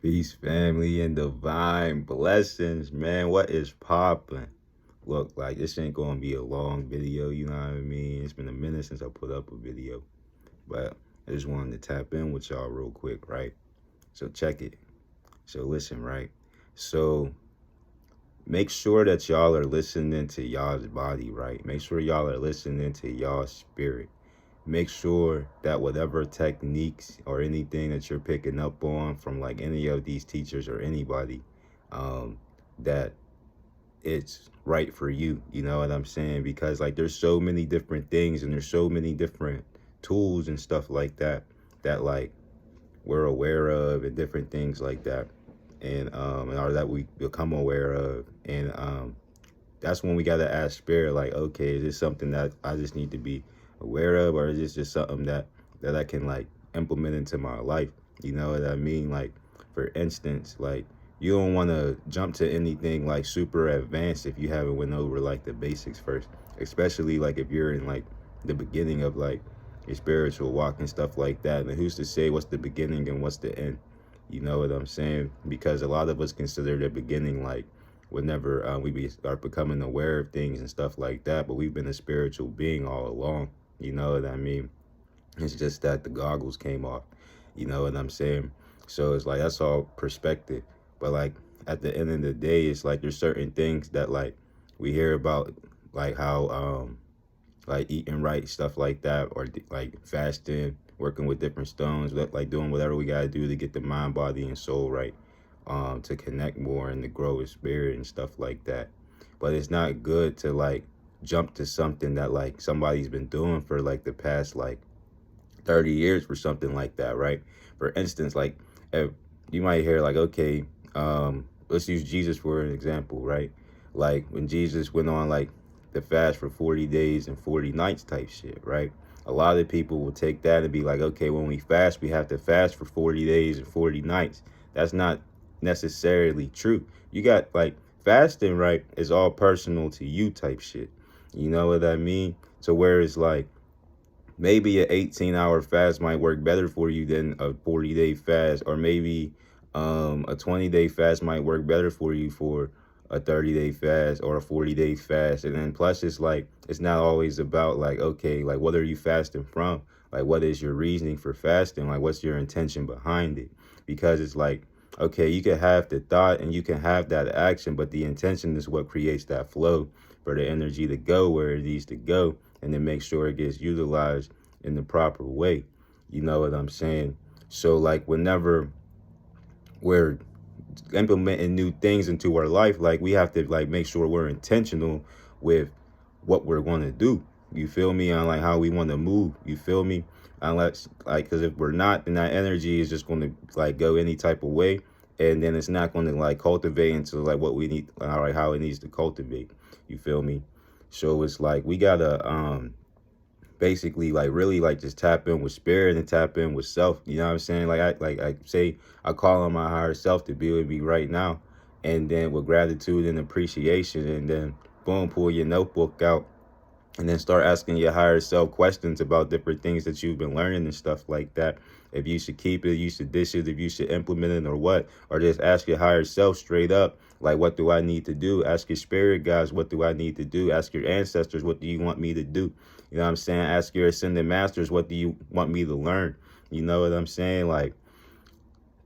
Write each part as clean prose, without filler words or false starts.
Peace, family, and divine blessings, man. What is poppin'? Look, like, this ain't gonna be a long video, you know what I mean? It's been a minute since I put up a video, but I just wanted to tap in with y'all real quick, right? So check it. So listen, right? So make sure that y'all are listening to y'all's body, right? Make sure y'all are listening to y'all's spirit. Make sure that whatever techniques or anything that you're picking up on from like any of these teachers or anybody, that it's right for you. You know what I'm saying? Because like there's so many different things and there's so many different tools and stuff like that that like we're aware of and different things like that, and or that we become aware of, and that's when we got to ask spirit, like, okay, is this something that I just need to be aware of, or is this just something that I can like implement into my life? You know what I mean? Like, for instance, like, you don't want to jump to anything like super advanced if you haven't went over like the basics first, especially like if you're in like the beginning of like your spiritual walk and stuff like that. And who's to say what's the beginning and what's the end? You know what I'm saying? Because a lot of us consider the beginning like whenever start becoming aware of things and stuff like that, but we've been a spiritual being all along. You know what I mean? It's just that the goggles came off. You know what I'm saying? So it's like, that's all perspective. But like at the end of the day, it's like there's certain things that like we hear about, like how like eating right, stuff like that, or like fasting, working with different stones, like doing whatever we gotta do to get the mind, body, and soul right, to connect more and to grow with spirit and stuff like that. But it's not good to like jump to something that like somebody's been doing for like the past like 30 years for something like that, right? For instance, like if you might hear like, okay, let's use Jesus for an example, right? Like when Jesus went on like the fast for 40 days and 40 nights type shit, right? A lot of people will take that and be like, okay, when we fast, we have to fast for 40 days and 40 nights. That's not necessarily true. You got like fasting, right, is all personal to you type shit. You know what I mean? So where it's like, maybe an 18-hour fast might work better for you than a 40-day fast, or maybe a 20-day fast might work better for you for a 30-day fast or a 40-day fast. And then plus it's like, it's not always about like, okay, like what are you fasting from? Like what is your reasoning for fasting? Like what's your intention behind it? Because it's like, okay, you can have the thought and you can have that action, but the intention is what creates that flow for the energy to go where it needs to go, and then make sure it gets utilized in the proper way. You know what I'm saying? So like whenever we're implementing new things into our life, like we have to like make sure we're intentional with what we're going to do. You feel me? On like how we want to move. You feel me? Unless like, because if we're not, then that energy is just going to like go any type of way, and then it's not going to like cultivate into like what we need, like how it needs to cultivate. You feel me? So it's like we gotta basically like really like just tap in with spirit and tap in with self. You know what I'm saying? I say I call on my higher self to be with me right now, and then with gratitude and appreciation, and then boom, pull your notebook out and then start asking your higher self questions about different things that you've been learning and stuff like that. If you should keep it, you should dish it, if you should implement it or what, or just ask your higher self straight up, like, what do I need to do? Ask your spirit guides, what do I need to do? Ask your ancestors, what do you want me to do? You know what I'm saying? Ask your ascended masters, what do you want me to learn? You know what I'm saying? Like,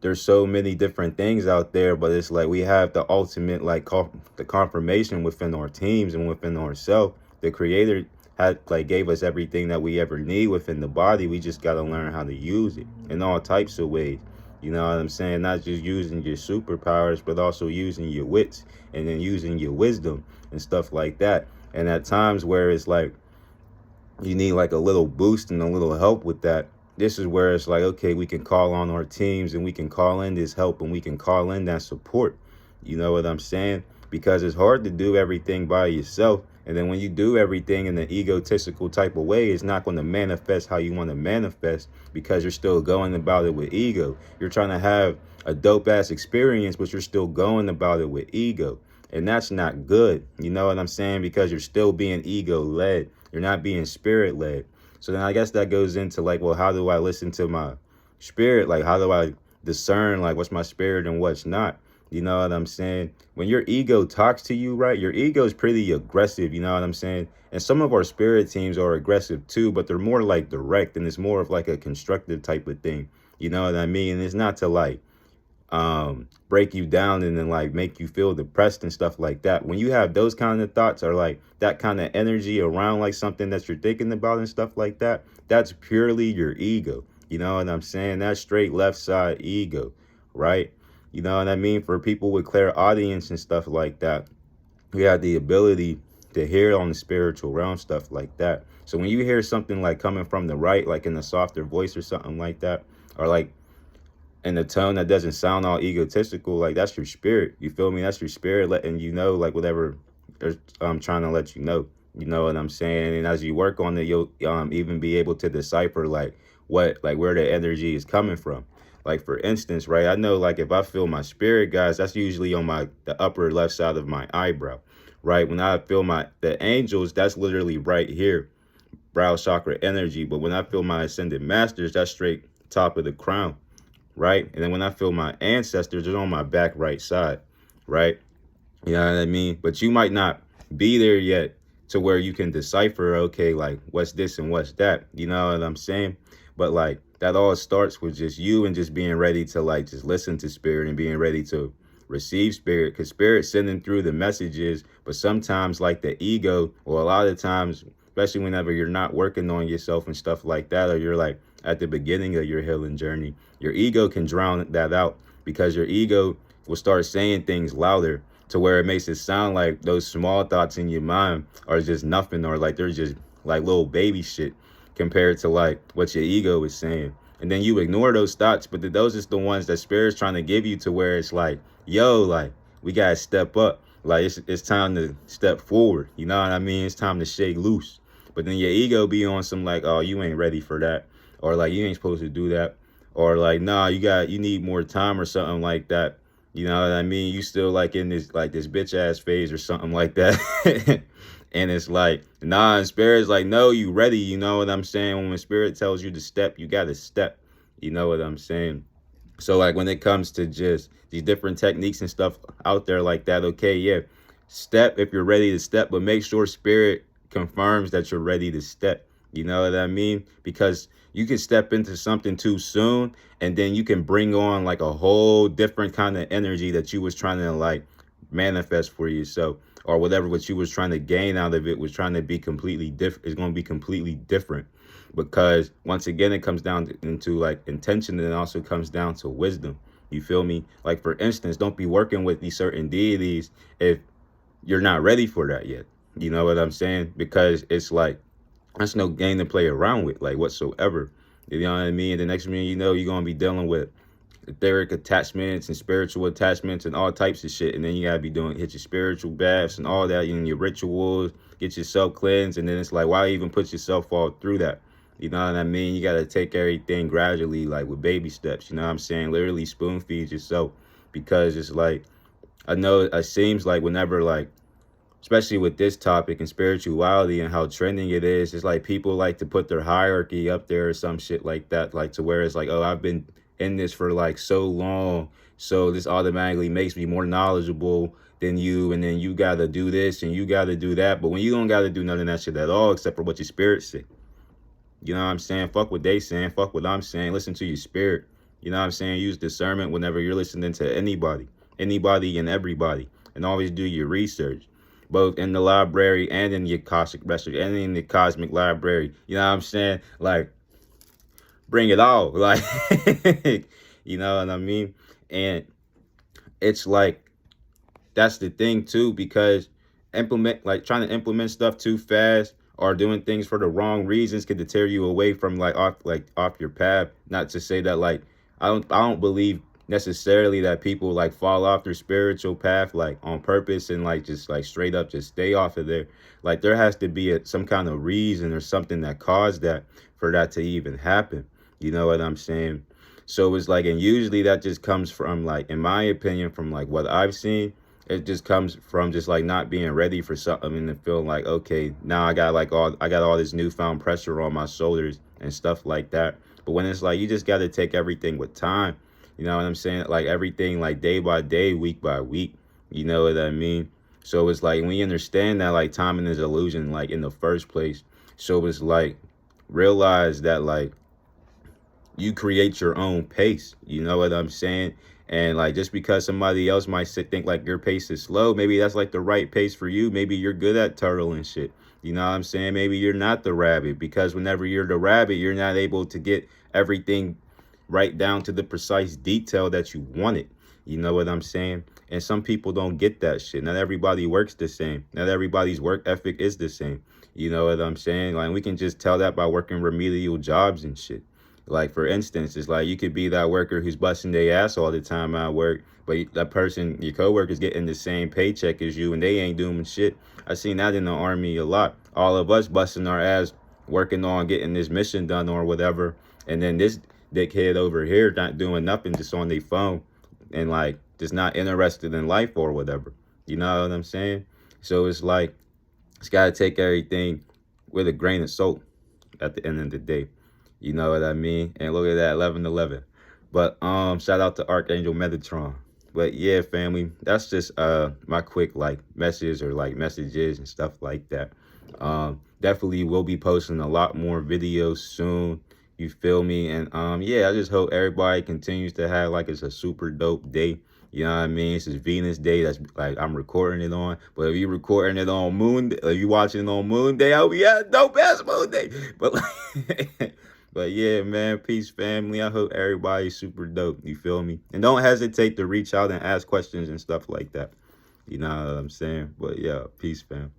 there's so many different things out there, but it's like we have the ultimate like the confirmation within our teams and within ourselves. The creator had like gave us everything that we ever need within the body. We just got to learn how to use it in all types of ways. You know what I'm saying? Not just using your superpowers, but also using your wits and then using your wisdom and stuff like that. And at times where it's like you need like a little boost and a little help with that, this is where it's like, okay, we can call on our teams and we can call in this help and we can call in that support. You know what I'm saying? Because it's hard to do everything by yourself. And then when you do everything in an egotistical type of way, it's not going to manifest how you want to manifest, because you're still going about it with ego. You're trying to have a dope ass experience, but you're still going about it with ego. And that's not good. You know what I'm saying? Because you're still being ego led. You're not being spirit led. So then I guess that goes into like, well, how do I listen to my spirit? Like, how do I discern like what's my spirit and what's not. You know what I'm saying? When your ego talks to you, right? Your ego is pretty aggressive, you know what I'm saying? And some of our spirit teams are aggressive too, but they're more like direct, and it's more of like a constructive type of thing. You know what I mean? And it's not to like break you down and then like make you feel depressed and stuff like that. When you have those kind of thoughts or like that kind of energy around like something that you're thinking about and stuff like that, that's purely your ego. You know what I'm saying? That's straight left side ego, right? You know what I mean? For people with clairaudience and stuff like that, we have the ability to hear on the spiritual realm, stuff like that. So when you hear something like coming from the right, like in a softer voice or something like that, or like in a tone that doesn't sound all egotistical, like that's your spirit. You feel me? That's your spirit letting you know like whatever I'm trying to let you know. You know what I'm saying? And as you work on it, you'll even be able to decipher like where the energy is coming from. Like for instance, right? I know like if I feel my spirit, guys, that's usually on the upper left side of my eyebrow, right? When I feel the angels, that's literally right here, brow chakra energy. But when I feel my ascended masters, that's straight top of the crown, right? And then when I feel my ancestors, it's on my back right side, right? You know what I mean? But you might not be there yet to where you can decipher, okay, like what's this and what's that. You know what I'm saying? But like that all starts with just you and just being ready to like just listen to spirit and being ready to receive spirit, because spirit's sending through the messages. But sometimes like the ego, or a lot of times, especially whenever you're not working on yourself and stuff like that, or you're like at the beginning of your healing journey, your ego can drown that out, because your ego will start saying things louder to where it makes it sound like those small thoughts in your mind are just nothing, or like they're just like little baby shit compared to like what your ego is saying. And then you ignore those thoughts, but those is the ones that spirit's trying to give you, to where it's like, yo, like we gotta step up, like it's time to step forward. You know what I mean? It's time to shake loose. But then your ego be on some like, oh, you ain't ready for that, or like you ain't supposed to do that, or like, nah, you need more time or something like that. You know what I mean? You still like in this bitch ass phase or something like that. And it's like, nah, and spirit's like, no, you ready. You know what I'm saying? When spirit tells you to step, you got to step. You know what I'm saying? So like when it comes to just these different techniques and stuff out there like that, okay, yeah, step if you're ready to step, but make sure spirit confirms that you're ready to step. You know what I mean? Because you can step into something too soon, and then you can bring on like a whole different kind of energy that you was trying to like manifest for yourself, or whatever what you was trying to gain out of it was trying to be completely different. It's going to be completely different, because once again it comes down into like intention, and it also comes down to wisdom. You feel me? Like for instance, don't be working with these certain deities if you're not ready for that yet. You know what I'm saying? Because it's like that's no game to play around with, like whatsoever. You know what I mean? The next minute you know, you're gonna be dealing with etheric attachments and spiritual attachments and all types of shit. And then you gotta be hit your spiritual baths and all that, your rituals, get yourself cleansed. And then it's like, why even put yourself all through that? You know what I mean? You gotta take everything gradually, like with baby steps. You know what I'm saying? Literally spoon feed yourself, because it's like, I know it seems like whenever like, especially with this topic and spirituality and how trending it is, it's like people like to put their hierarchy up there or some shit like that, like to where it's like, oh, I've been in this for like so long, so this automatically makes me more knowledgeable than you, and then you gotta do this and you gotta do that. But when you don't gotta do none of that shit at all, except for what your spirit say. You know what I'm saying? Fuck what they saying, fuck what I'm saying, listen to your spirit. You know what I'm saying? Use discernment whenever you're listening to anybody and everybody, and always do your research, both in the library and in your Cosmic Bliss and in the Cosmic Library. You know what I'm saying? Like, bring it all. Like, you know what I mean? And it's like, that's the thing too, because trying to implement stuff too fast or doing things for the wrong reasons could deter you away from off your path. Not to say that like, I don't believe necessarily that people like fall off their spiritual path like on purpose and like just like straight up just stay off of there. Like there has to be some kind of reason or something that caused that for that to even happen. You know what I'm saying? So it's like, and usually that just comes from like, in my opinion, from like what I've seen, it just comes from just like not being ready for something and feeling like, okay, now I got all this newfound pressure on my shoulders and stuff like that. But when it's like, you just got to take everything with time. You know what I'm saying? Like everything, like day by day, week by week. You know what I mean? So it's like when you understand that like timing is illusion, like in the first place. So it's like realize that like you create your own pace. You know what I'm saying? And like just because somebody else might think like your pace is slow, maybe that's like the right pace for you. Maybe you're good at turtle and shit. You know what I'm saying? Maybe you're not the rabbit, because whenever you're the rabbit, you're not able to get everything right down to the precise detail that you wanted. You know what I'm saying? And some people don't get that shit. Not everybody works the same. Not everybody's work ethic is the same. You know what I'm saying? Like we can just tell that by working remedial jobs and shit. Like for instance, it's like you could be that worker who's busting their ass all the time at work, but that person, your coworker's getting the same paycheck as you, and they ain't doing shit. I seen that in the army a lot. All of us busting our ass, working on getting this mission done or whatever, and then this dickhead over here not doing nothing, just on their phone, and like just not interested in life or whatever. You know what I'm saying? So it's like it's gotta take everything with a grain of salt at the end of the day. You know what I mean? And look at that, 11-11. But shout out to Archangel Metatron. But yeah, family, that's just my quick like message or like messages and stuff like that. Definitely will be posting a lot more videos soon. You feel me? And yeah, I just hope everybody continues to have like it's a super dope day. You know what I mean? It's Venus Day. That's like I'm recording it on. But if you recording it on Moon, if you watching it on Moon Day, I'll be at dope ass Moon Day. But like, but yeah, man, peace, family. I hope everybody's super dope. You feel me? And don't hesitate to reach out and ask questions and stuff like that. You know what I'm saying? But yeah, peace, fam.